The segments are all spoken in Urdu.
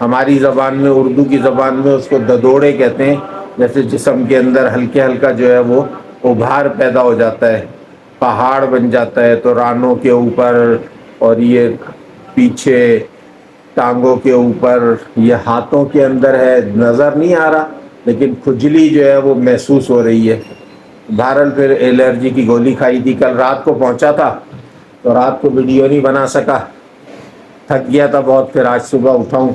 ہماری زبان میں، اردو کی زبان میں اس کو ددوڑے کہتے ہیں، جیسے جسم کے اندر ہلکے ہلکا جو ہے وہ ابھار پیدا ہو جاتا ہے، پہاڑ بن جاتا ہے، تو رانوں کے اوپر اور یہ پیچھے ٹانگوں کے اوپر، یہ ہاتھوں کے اندر ہے، نظر نہیں آ رہا لیکن کھجلی جو ہے وہ محسوس ہو رہی ہے۔ بہرحال پھر الرجی کی گولی کھائی تھی، کل رات کو پہنچا تھا تو رات کو ویڈیو نہیں بنا سکا، تھک گیا تھا بہت، پھر آج صبح اٹھاؤں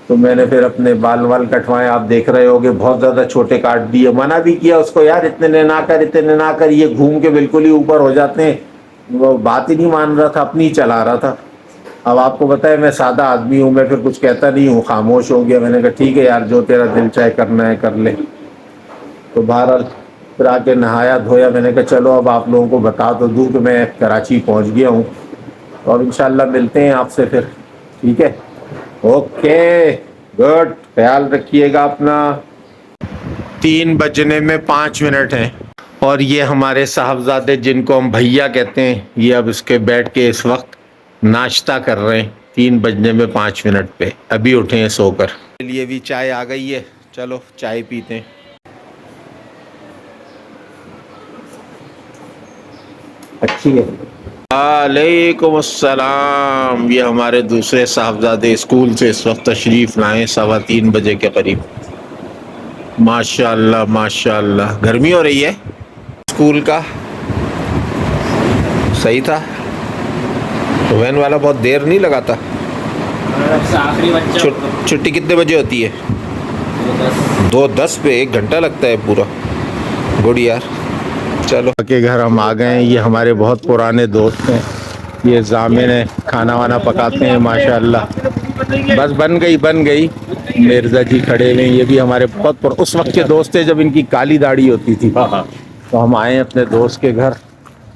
تو میں نے پھر اپنے بال وال کٹوائے، آپ دیکھ رہے ہوگے بہت زیادہ چھوٹے کاٹ دیے، منع بھی کیا اس کو، یار اتنے نہ کر، اتنے نہ کر، یہ گھوم کے بالکل ہی اوپر ہو جاتے ہیں، وہ بات ہی نہیں مان رہا تھا، اپنی ہی چلا رہا تھا۔ اب آپ کو پتہ ہے میں سادہ آدمی ہوں، میں پھر کچھ کہتا نہیں ہوں، خاموش ہو گیا، میں نے کہا ٹھیک ہے یار جو تیرا دل چاہے کرنا ہے کر لے۔ تو بہرحال پھر آ کے نہایا دھویا، میں نے کہا چلو اب آپ لوگوں کو بتا تو دوں کہ میں کراچی پہنچ گیا ہوں، اور انشاءاللہ ملتے ہیں آپ سے پھر، ٹھیک ہے؟ اوکے گڈ، خیال رکھیے گا اپنا۔ 3:05 ہیں، اور یہ ہمارے صاحبزادے جن کو ہم بھیا کہتے ہیں، یہ اب اس کے بیٹھ کے اس وقت ناشتہ کر رہے ہیں 3:05 پہ، ابھی اٹھے ہیں سو کر۔ کے لیے بھی چائے آ گئی ہے، چلو چائے پیتے ہیں۔ اچھی ہے۔ وعلیکم السلام، یہ ہمارے دوسرے صاحبزادے اسکول سے اس وقت تشریف لائے 3:15 کے قریب۔ ماشاء اللہ ماشاء اللہ، گرمی ہو رہی ہے؟ اسکول کا صحیح تھا؟ تو وین والا بہت دیر نہیں لگاتا؟ چھٹی کتنے بجے ہوتی ہے؟ 2:10 پہ 1 گھنٹہ لگتا ہے پورا، گڈ یار۔ چلو کے گھر ہم آ گئے ہیں، یہ ہمارے بہت پرانے دوست ہیں، یہ ضامن ہے، کھانا وانا پکاتے ہیں ماشاءاللہ۔ بس بن گئی، مرزا جی کھڑے ہوئے، یہ بھی ہمارے بہت اس وقت کے دوست تھے جب ان کی کالی داڑھی ہوتی تھی، تو ہم آئے اپنے دوست کے گھر،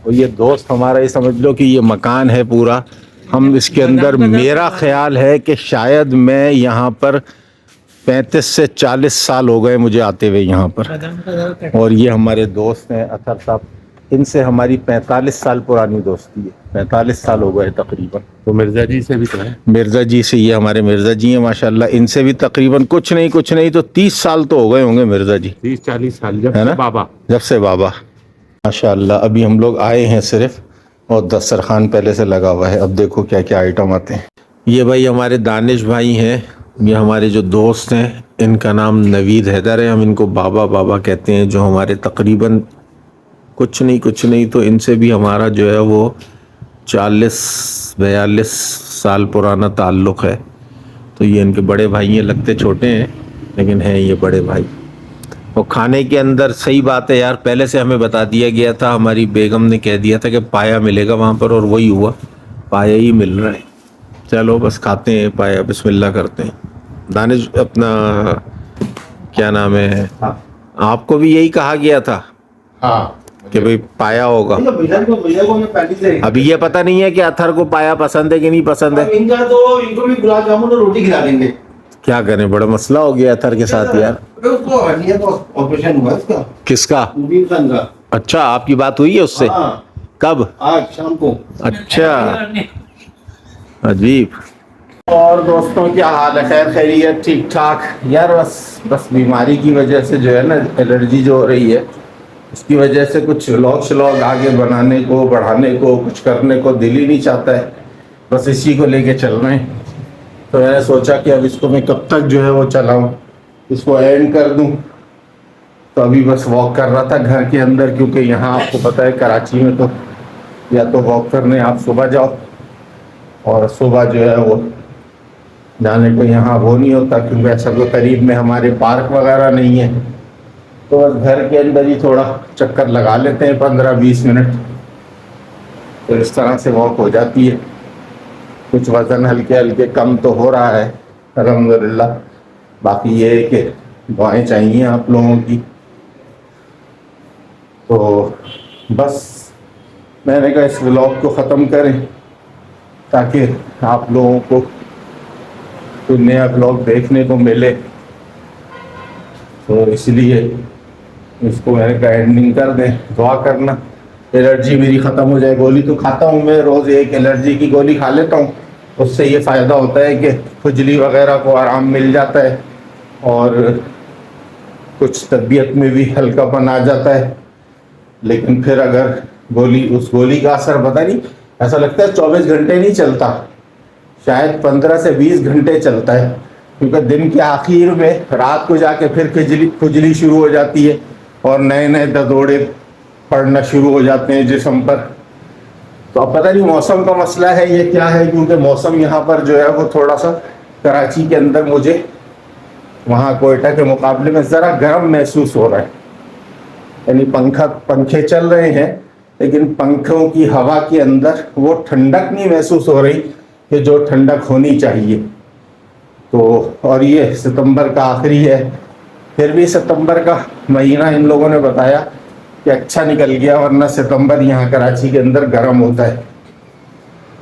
اور یہ دوست ہمارا، یہ سمجھ لو کہ یہ مکان ہے پورا، ہم اس کے اندر، میرا خیال ہے کہ شاید میں یہاں پر 35 سے 40 سال ہو گئے مجھے آتے ہوئے یہاں پر، اور یہ ہمارے دوست ہیں اطہر صاحب، ان سے ہماری 45 سال پرانی دوستی ہے، 45 سال ہو گئے تقریباً۔ تو مرزا جی سے بھی تو ہے؟ مرزا جی سے، یہ ہمارے مرزا جی ہیں ماشاءاللہ، ان سے بھی تقریباً کچھ نہیں تو 30 سال تو ہو گئے ہوں گے مرزا جی، 30-40 سال، جب ہے سے نا؟ بابا۔ جب سے بابا ماشاءاللہ۔ ابھی ہم لوگ آئے ہیں صرف، اور دسترخوان پہلے سے لگا ہوا ہے، اب دیکھو کیا کیا آئٹم آتے ہیں۔ یہ بھائی ہمارے دانش بھائی ہیں، یہ ہمارے جو دوست ہیں، ان کا نام نوید حیدر ہے، ہم ان کو بابا بابا کہتے ہیں، جو ہمارے تقریباً کچھ نہیں تو ان سے بھی ہمارا جو ہے وہ 40-42 سال پرانا تعلق ہے، تو یہ ان کے بڑے بھائی ہیں، لگتے چھوٹے ہیں لیکن ہیں یہ بڑے بھائی۔ اور کھانے کے اندر صحیح بات ہے یار، پہلے سے ہمیں بتا دیا گیا تھا، ہماری بیگم نے کہہ دیا تھا کہ پایا ملے گا وہاں پر، اور وہی ہوا، پایا ہی مل رہا ہے۔ چلو بس کھاتے ہیں پایا، بسم اللہ کرتے ہیں۔ دانش اپنا کیا نام ہے، آپ کو بھی یہی کہا گیا تھا ہاں کہ بھئی پایا ہوگا؟ ابھی یہ پتہ نہیں ہے کہ اطہر کو پایا پسند ہے کہ نہیں پسند ہے؟ ان کا تو، ان کو بھی گلاب جامن اور روٹی کھلا دیں گے۔ کیا کریں، بڑا مسئلہ ہو گیا اطہر کے ساتھ یار۔ اس کو آپریشن ہوا اس کا۔ کس کا؟ مبین خان کا۔ اچھا، آپ کی بات ہوئی ہے اس سے؟ ہاں، کب؟ آج شام کو۔ اچھا، عجیب۔ اور دوستوں کیا حال ہے؟ خیر خیریت، ٹھیک ٹھاک یار؟ بس بیماری کی وجہ سے جو ہے نا، الرجی جو ہو رہی ہے، اس کی وجہ سے کچھ ولاگ آگے بنانے کو، بڑھانے کو، کچھ کرنے کو دل ہی نہیں چاہتا ہے، بس اسی کو لے کے چل رہے ہیں۔ تو میں نے سوچا کہ اب اس کو میں کب تک جو ہے وہ چلاؤں، اس کو اینڈ کر دوں، تو ابھی بس واک کر رہا تھا گھر کے اندر، کیونکہ یہاں آپ کو پتہ ہے کراچی میں تو یا تو واک کرنے آپ صبح جاؤ، اور صبح جو ہے وہ جانے کو یہاں وہ نہیں ہوتا، کیونکہ ایسا تو قریب میں ہمارے پارک وغیرہ نہیں ہے، تو بس گھر کے اندر ہی تھوڑا چکر لگا لیتے ہیں 15-20 منٹ، تو اس طرح سے واک ہو جاتی ہے۔ کچھ وزن ہلکے کم تو ہو رہا ہے الحمدللہ، باقی یہ ہے کہ دعائیں چاہیے آپ لوگوں کی۔ تو بس میں نے کہا اس ولاگ کو ختم کریں تاکہ آپ لوگوں کو کوئی نیا ولاگ دیکھنے کو ملے، تو اس لیے اس کو میں نے کہا اینڈنگ کر دیں۔ دعا کرنا الرجی میری ختم ہو جائے، گولی تو کھاتا ہوں میں روز، ایک الرجی کی گولی کھا لیتا ہوں، اس سے یہ فائدہ ہوتا ہے کہ کھجلی وغیرہ کو آرام مل جاتا ہے اور کچھ طبیعت میں بھی ہلکا پن آ جاتا ہے. لیکن پھر اگر اس گولی کا اثر پتہ نہیں، ایسا لگتا ہے 24 گھنٹے نہیں چلتا، شاید 15 سے 20 گھنٹے چلتا ہے، کیونکہ دن کے آخر میں رات کو جا کے پھر کھجلی شروع ہو جاتی ہے اور نئے دردوڑے پڑنا شروع ہو جاتے ہیں جسم پر. تو اب پتہ نہیں موسم کا مسئلہ ہے یہ کیا ہے، کیونکہ موسم یہاں پر جو ہے وہ تھوڑا سا کراچی کے اندر مجھے وہاں کوئٹہ کے مقابلے میں ذرا گرم محسوس ہو رہا ہے. یعنی پنکھے چل رہے ہیں لیکن پنکھوں کی ہوا کے اندر وہ ٹھنڈک نہیں محسوس ہو رہی کہ جو ٹھنڈک ہونی چاہیے. تو اور یہ ستمبر کا آخری ہے، پھر بھی ستمبر کا مہینہ ان لوگوں نے بتایا کہ اچھا نکل گیا، ورنہ ستمبر یہاں کراچی کے اندر گرم ہوتا ہے.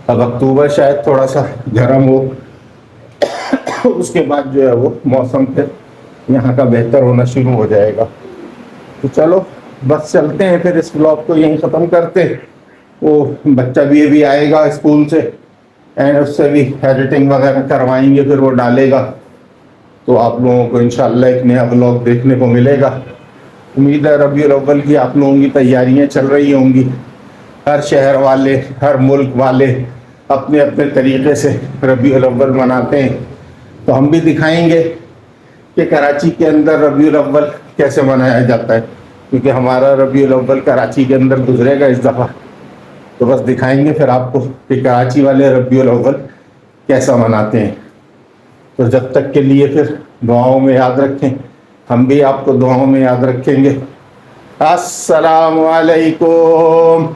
اب اکتوبر شاید تھوڑا سا گرم ہو، اس کے بعد جو ہے وہ موسم پھر یہاں کا بہتر ہونا شروع ہو جائے گا. تو چلو بس چلتے ہیں، پھر اس بلاگ کو یہیں ختم کرتے. وہ بچہ بھی ابھی آئے گا اسکول سے، اینڈ اس سے بھی ایڈیٹنگ وغیرہ کروائیں گے، پھر وہ ڈالے گا تو آپ لوگوں کو انشاءاللہ ایک نیا بلاگ دیکھنے کو ملے گا. امید ہے ربیع الاول کی آپ لوگوں کی تیاریاں چل رہی ہوں گی. ہر شہر والے، ہر ملک والے اپنے اپنے طریقے سے ربیع الاول مناتے ہیں. تو ہم بھی دکھائیں گے کہ کراچی کے اندر ربیع الاول کیسے منایا جاتا ہے، کیونکہ ہمارا ربیع الاول کراچی کے اندر گزرے گا اس دفعہ. تو بس دکھائیں گے پھر آپ کو کہ کراچی والے ربیع الاول کیسا مناتے ہیں. تو جب تک کے لیے پھر دعاؤں میں یاد رکھیں، ہم بھی آپ کو دعاؤں میں یاد رکھیں گے. السلام علیکم.